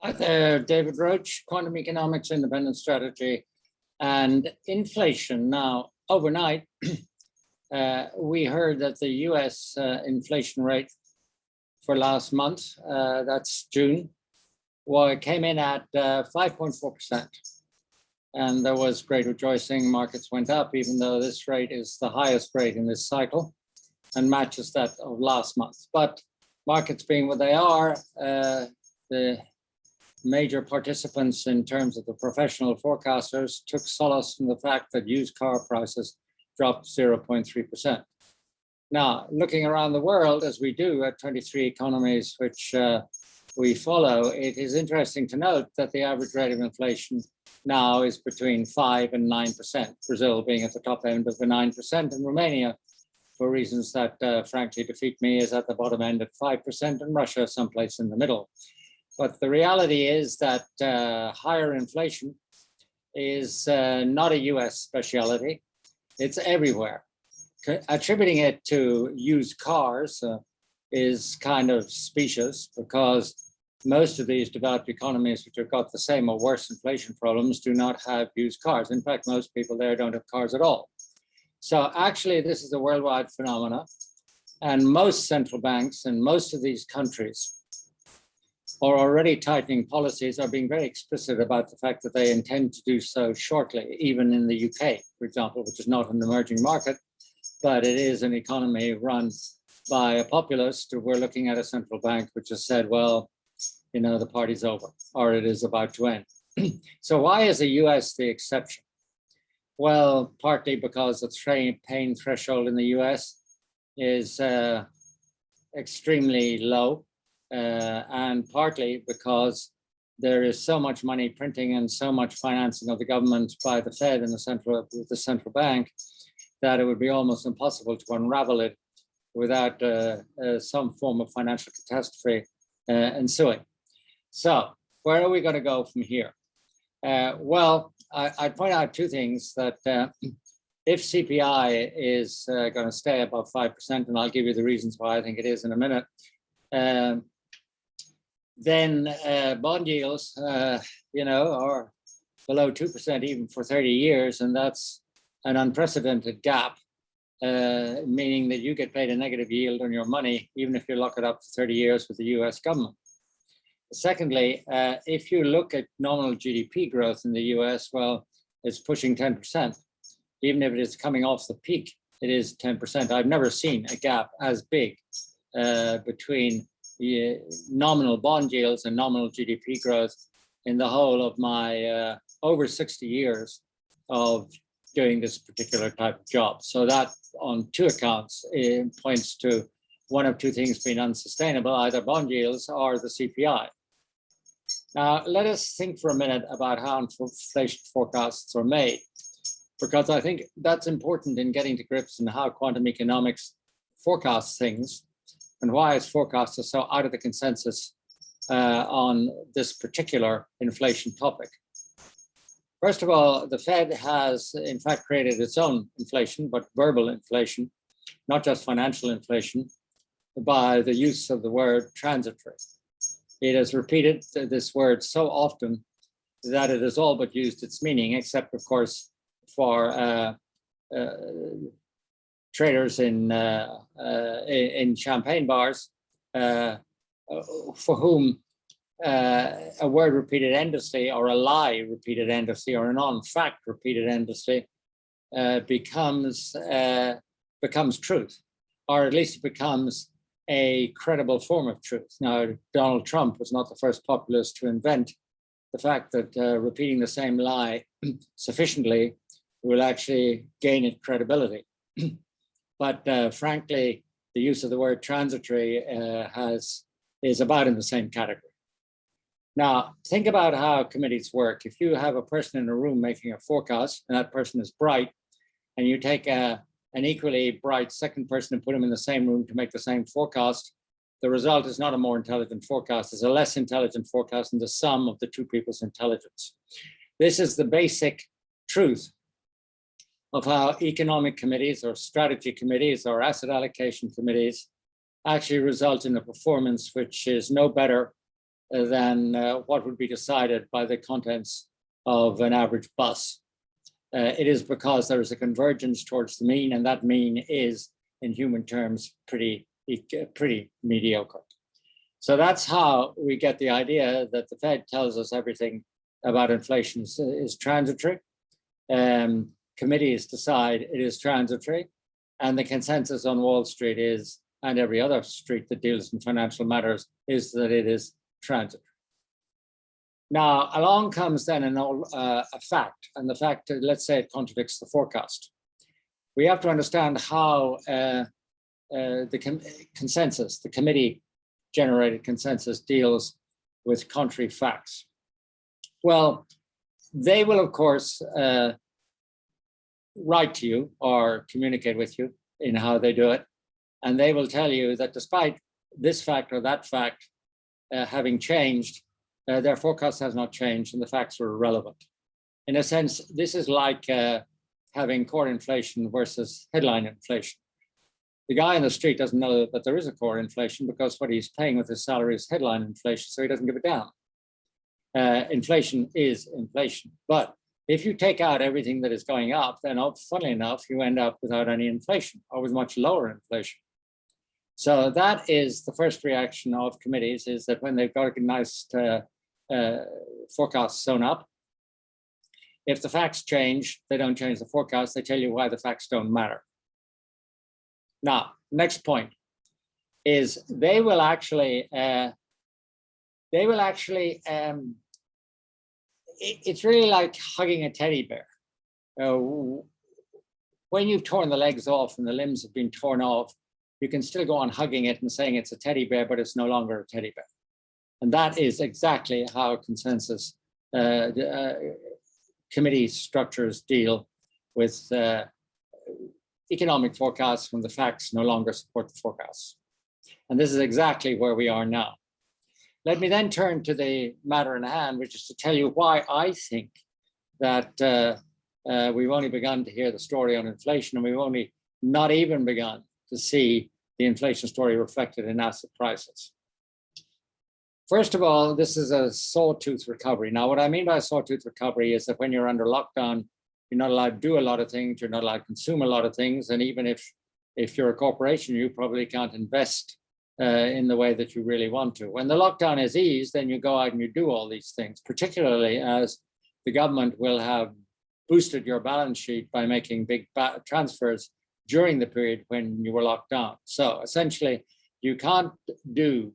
Hi there, David Roach, Quantum Economics Independent Strategy and Inflation. Now, overnight, we heard that the US inflation rate for last month, that's June, came in at 5.4%. And there was great rejoicing. Markets went up, even though this rate is the highest rate in this cycle and matches that of last month. But markets being what they are, the major participants in terms of the professional forecasters took solace from the fact that used car prices dropped 0.3%. Now, looking around the world, as we do at 23 economies which we follow, it is interesting to note that the average rate of inflation now is between 5 and 9%, Brazil being at the top end of the 9%, and Romania, for reasons that frankly defeat me, is at the bottom end at 5%, and Russia someplace in the middle. But the reality is that higher inflation is not a US speciality. It's everywhere. Attributing it to used cars is kind of specious, because most of these developed economies which have got the same or worse inflation problems do not have used cars. In fact, most people there don't have cars at all. So actually, this is a worldwide phenomenon. And most central banks in most of these countries are already tightening policies, are being very explicit about the fact that they intend to do so shortly, even in the UK, for example, which is not an emerging market, but it is an economy run by a populist. We're looking at a central bank which has said, well, you know, the party's over, or it is about to end. So why is the US the exception? Well, partly because the pain threshold in the US is extremely low, and partly because there is so much money printing and so much financing of the government by the Fed and the central bank that it would be almost impossible to unravel it without some form of financial catastrophe ensuing. So where are we going to go from here? Well, I'd point out two things: that if CPI is going to stay above 5%, and I'll give you the reasons why I think it is in a minute, then bond yields, you know, are below 2% even for 30 years, and that's an unprecedented gap, meaning that you get paid a negative yield on your money, even if you lock it up for 30 years with the US government. Secondly, if you look at nominal GDP growth in the US, well, it's pushing 10%. Even if it is coming off the peak, it is 10%. I've never seen a gap as big between the nominal bond yields and nominal GDP growth in the whole of my over 60 years of doing this particular type of job. So that, on two accounts, it points to one of two things being unsustainable: either bond yields or the CPI. Now, let us think for a minute about how inflation forecasts are made, because I think that's important in getting to grips in how quantum economics forecasts things and why its forecasts are so out of the consensus on this particular inflation topic. First of all, the Fed has, in fact, created its own inflation, but verbal inflation, not just financial inflation, by the use of the word transitory. It has repeated this word so often that it has all but used its meaning, except, of course, for traders in champagne bars, for whom a word repeated endlessly, or a lie repeated endlessly, or a non-fact repeated endlessly becomes truth, or at least it becomes a credible form of truth. Now, Donald Trump was not the first populist to invent the fact that repeating the same lie sufficiently will actually gain it credibility. But frankly, the use of the word transitory is about in the same category. Now, think about how committees work. If you have a person in a room making a forecast, and that person is bright, and you take an equally bright second person and put them in the same room to make the same forecast, the result is not a more intelligent forecast, it's a less intelligent forecast than the sum of the two people's intelligence. This is the basic truth of how economic committees or strategy committees or asset allocation committees actually result in a performance which is no better than what would be decided by the contents of an average bus. It is because there is a convergence towards the mean, and that mean is, in human terms, pretty mediocre. So that's how we get the idea that the Fed tells us everything about inflation is transitory. Committees decide it is transitory, and the consensus on Wall Street is, and every other street that deals in financial matters, is that it is transitory. Now, along comes then a fact, and the fact, let's say it contradicts the forecast. We have to understand how the consensus, the committee-generated consensus, deals with contrary facts. Well, they will, of course, write to you or communicate with you in how they do it, and they will tell you that despite this fact or that fact having changed, their forecast has not changed and the facts are irrelevant. In a sense, this is like having core inflation versus headline inflation. The guy in the street doesn't know that there is a core inflation because what he's paying with his salary is headline inflation, so he doesn't give a damn. Inflation is inflation. But if you take out everything that is going up, then funnily enough, you end up without any inflation or with much lower inflation. So that is the first reaction of committees, is that when they've got a nice forecast sewn up, if the facts change, they don't change the forecast, they tell you why the facts don't matter. Now, next point is they will actually it's really like hugging a teddy bear. When you've torn the legs off and the limbs have been torn off, you can still go on hugging it and saying it's a teddy bear, but it's no longer a teddy bear. And that is exactly how consensus committee structures deal with economic forecasts when the facts no longer support the forecasts. And this is exactly where we are now. Let me then turn to the matter in hand, which is to tell you why I think that we've only begun to hear the story on inflation, and we've only not even begun to see the inflation story reflected in asset prices. First of all, this is a sawtooth recovery. Now, what I mean by a sawtooth recovery is that when you're under lockdown, you're not allowed to do a lot of things, you're not allowed to consume a lot of things, and even if you're a corporation, you probably can't invest in the way that you really want to. When the lockdown is eased, then you go out and you do all these things, particularly as the government will have boosted your balance sheet by making big transfers during the period when you were locked down. So essentially, you can't do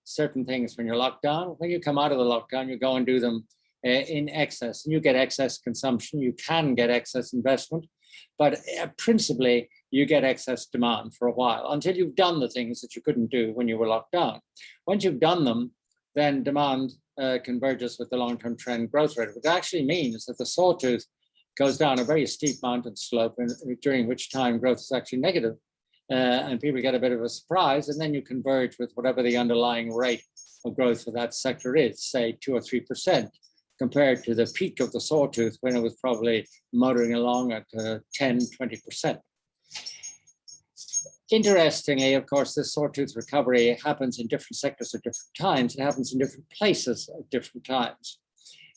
certain things when you're locked down. When you come out of the lockdown, you go and do them in excess, and you get excess consumption. You can get excess investment, but principally, you get excess demand for a while until you've done the things that you couldn't do when you were locked down. Once you've done them, then demand converges with the long-term trend growth rate, which actually means that the sawtooth goes down a very steep mountain slope, during which time growth is actually negative, and people get a bit of a surprise, and then you converge with whatever the underlying rate of growth for that sector is, say 2 or 3%, compared to the peak of the sawtooth when it was probably motoring along at 10, 20%. Interestingly, of course, this sawtooth recovery happens in different sectors at different times. It happens in different places at different times.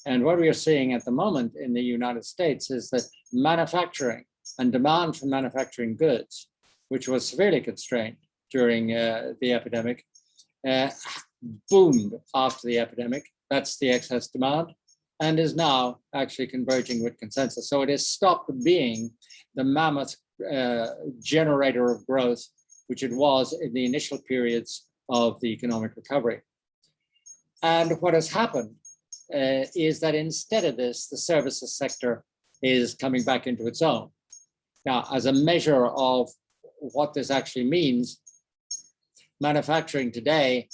And what we are seeing at the moment in the United States is that manufacturing and demand for manufacturing goods, which was severely constrained during the epidemic, boomed after the epidemic. That's the excess demand, and is now actually converging with consensus. So it has stopped being the mammoth generator of growth, which it was in the initial periods of the economic recovery. And what has happened is that instead of this, the services sector is coming back into its own. Now, as a measure of what this actually means, manufacturing today,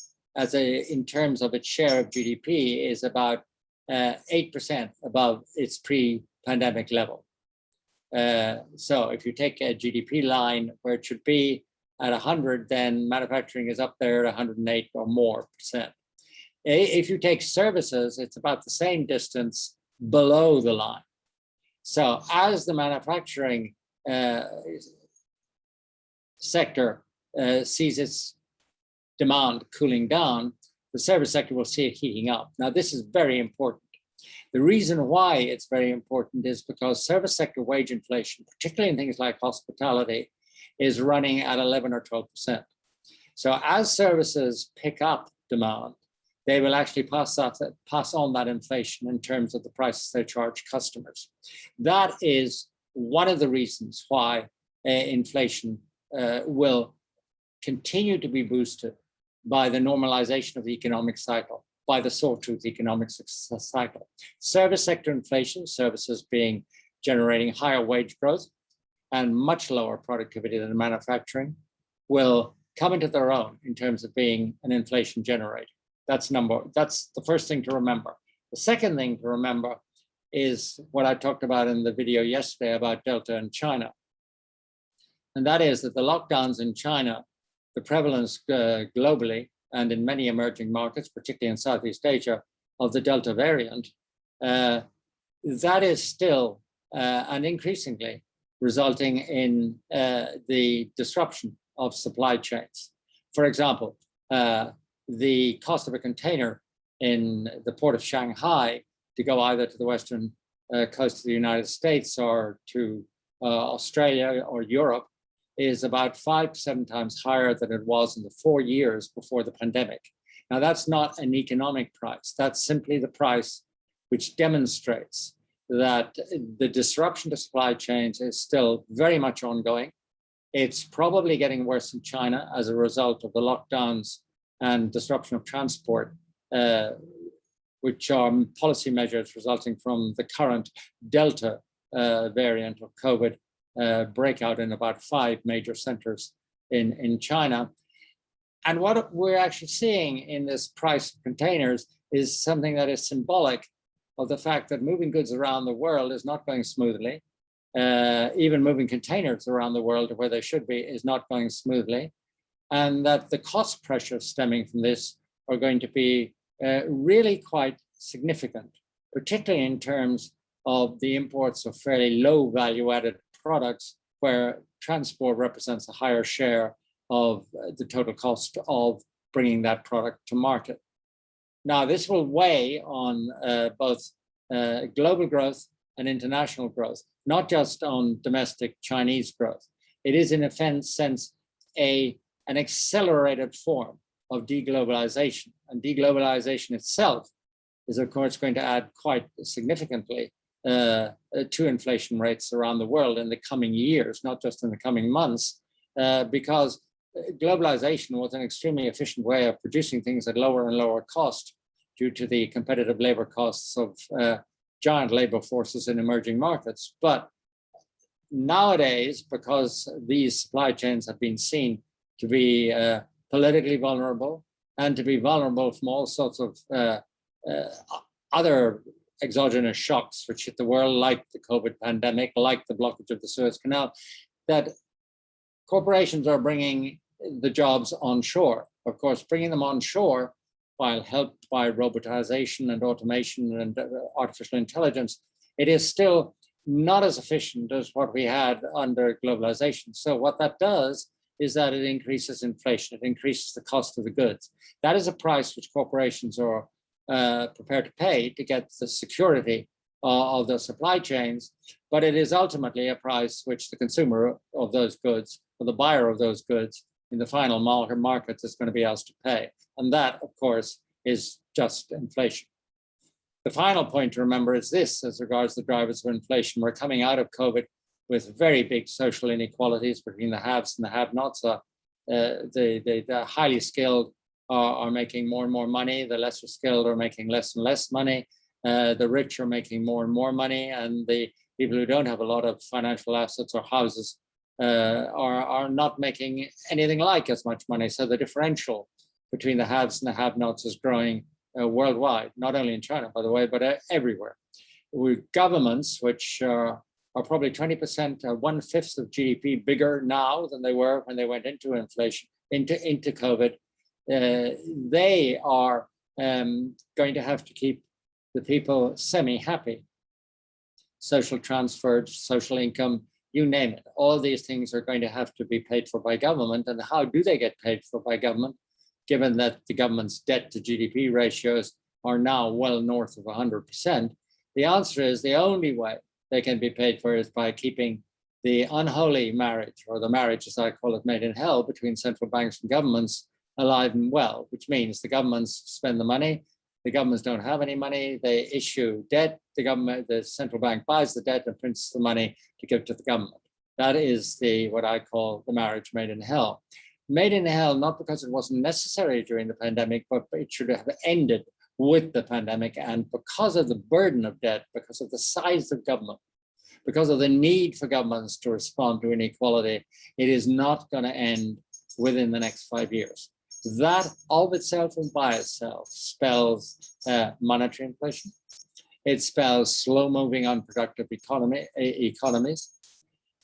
in terms of its share of GDP, is about 8% above its pre-pandemic level. So if you take a GDP line where it should be at 100, then manufacturing is up there at 108 or more percent. If you take services, it's about the same distance below the line. So as the manufacturing sector sees its demand cooling down, the service sector will see it heating up. Now, this is very important. The reason why it's very important is because service sector wage inflation, particularly in things like hospitality, is running at 11 or 12%. So as services pick up demand, they will actually pass on that inflation in terms of the prices they charge customers. That is one of the reasons why inflation will continue to be boosted by the normalization of the economic cycle, by the SawTooth economic cycle. Service sector inflation, services generating higher wage growth and much lower productivity than manufacturing, will come into their own in terms of being an inflation generator. That's the first thing to remember. The second thing to remember is what I talked about in the video yesterday about Delta and China. And that is that the lockdowns in China, the prevalence globally and in many emerging markets, particularly in Southeast Asia, of the Delta variant, that is still and increasingly resulting in the disruption of supply chains. For example, the cost of a container in the port of Shanghai to go either to the western coast of the United States or to Australia or Europe is about 5 to 7 times higher than it was in the 4 years before the pandemic. Now, that's not an economic price. That's simply the price which demonstrates that the disruption to supply chains is still very much ongoing. It's probably getting worse in China as a result of the lockdowns and disruption of transport, which are policy measures resulting from the current Delta variant of COVID breakout in about 5 major centers in China. And what we're actually seeing in this price of containers is something that is symbolic of the fact that moving goods around the world is not going smoothly. Even moving containers around the world to where they should be is not going smoothly. And that the cost pressures stemming from this are going to be really quite significant, particularly in terms of the imports of fairly low value-added products where transport represents a higher share of the total cost of bringing that product to market. Now, this will weigh on both global growth and international growth, not just on domestic Chinese growth. It is, in a sense, an accelerated form of deglobalization. And deglobalization itself is, of course, going to add quite significantly to inflation rates around the world in the coming years, not just in the coming months, because globalization was an extremely efficient way of producing things at lower and lower cost due to the competitive labor costs of giant labor forces in emerging markets. But nowadays, because these supply chains have been seen to be politically vulnerable and to be vulnerable from all sorts of other exogenous shocks which hit the world, like the COVID pandemic, like the blockage of the Suez Canal, that corporations are bringing the jobs onshore. Of course, bringing them onshore, while helped by robotization and automation and artificial intelligence, it is still not as efficient as what we had under globalization. So what that does is that it increases inflation, it increases the cost of the goods. That is a price which corporations are prepared to pay to get the security of the supply chains, but it is ultimately a price which the consumer of those goods, or the buyer of those goods in the final market is going to be asked to pay. And that, of course, is just inflation. The final point to remember is this, as regards the drivers of inflation. We're coming out of COVID with very big social inequalities between the haves and the have-nots. The highly skilled are making more and more money. The lesser skilled are making less and less money. The rich are making more and more money. And the people who don't have a lot of financial assets or houses are not making anything like as much money. So the differential between the haves and the have-nots is growing worldwide, not only in China, by the way, but everywhere. With governments, which are probably 20%, 1/5 of GDP bigger now than they were when they went into inflation, into COVID, they are going to have to keep the people semi-happy. Social transfer, social income, you name it. All these things are going to have to be paid for by government. And how do they get paid for by government? given that the government's debt to GDP ratios are now well north of 100%, the answer is the only way they can be paid for is by keeping the unholy marriage, or the marriage, as I call it, made in hell, between central banks and governments alive and well, which means the governments spend the money, the governments don't have any money, they issue debt, the central bank buys the debt and prints the money to give to the government. That is what I call the marriage made in hell. Made in hell, not because it wasn't necessary during the pandemic, but it should have ended with the pandemic. And because of the burden of debt, because of the size of government, because of the need for governments to respond to inequality, it is not going to end within the next 5 years. That of itself and by itself spells monetary inflation. It spells slow-moving, unproductive economies.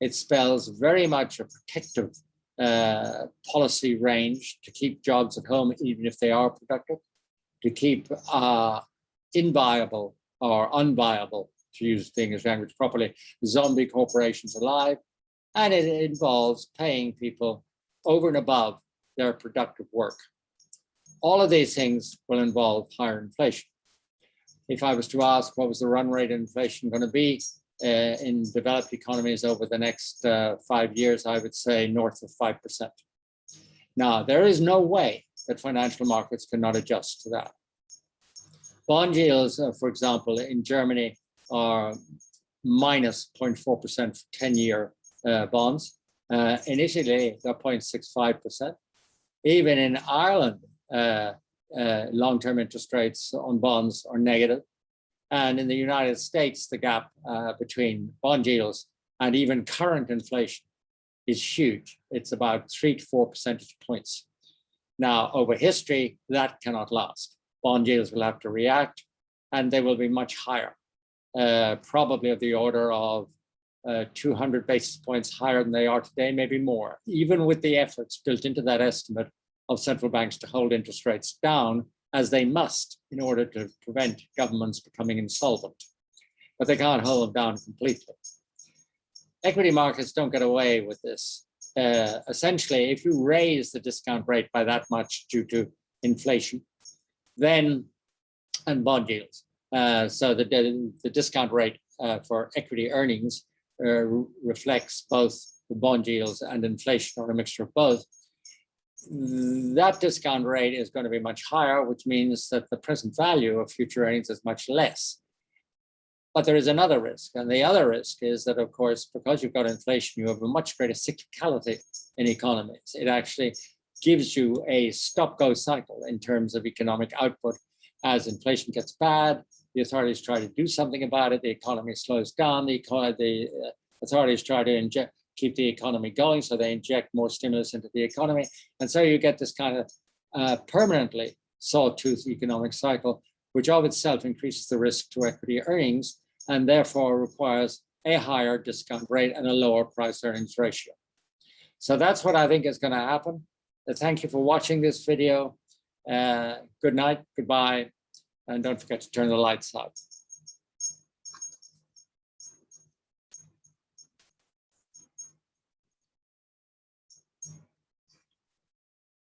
It spells very much a protective policy range to keep jobs at home, even if they are productive, to keep inviable or unviable, to use the English language properly, zombie corporations alive. And it involves paying people over and above their productive work. All of these things will involve higher inflation. If I was to ask what was the run rate of inflation going to be in developed economies over the next 5 years, I would say north of 5%. Now, there is no way that financial markets cannot adjust to that. Bond yields, for example, in Germany are minus 0.4% for 10-year bonds. In Italy, they're 0.65%. Even in Ireland, long-term interest rates on bonds are negative. And in the United States, the gap between bond yields and even current inflation is huge. It's about 3 to 4 percentage points. Now, over history, that cannot last. Bond yields will have to react, and they will be much higher, probably of the order of 200 basis points higher than they are today, maybe more, even with the efforts built into that estimate of central banks to hold interest rates down, as they must in order to prevent governments becoming insolvent. But they can't hold them down completely. Equity markets don't get away with this. Essentially, if you raise the discount rate by that much due to inflation, then, and bond yields, so the discount rate for equity earnings reflects both the bond yields and inflation, or a mixture of both. That discount rate is going to be much higher, which means that the present value of future earnings is much less. But there is another risk, and the other risk is that, of course, because you've got inflation, you have a much greater cyclicality in economies. It actually gives you a stop-go cycle in terms of economic output. As inflation gets bad, the authorities try to do something about it, the economy slows down, the authorities try to keep the economy going, so they inject more stimulus into the economy. And so you get this kind of permanently sawtooth economic cycle, which of itself increases the risk to equity earnings and therefore requires a higher discount rate and a lower price earnings ratio. So that's what I think is going to happen. Thank you for watching this video. Good night, goodbye, and don't forget to turn the lights out.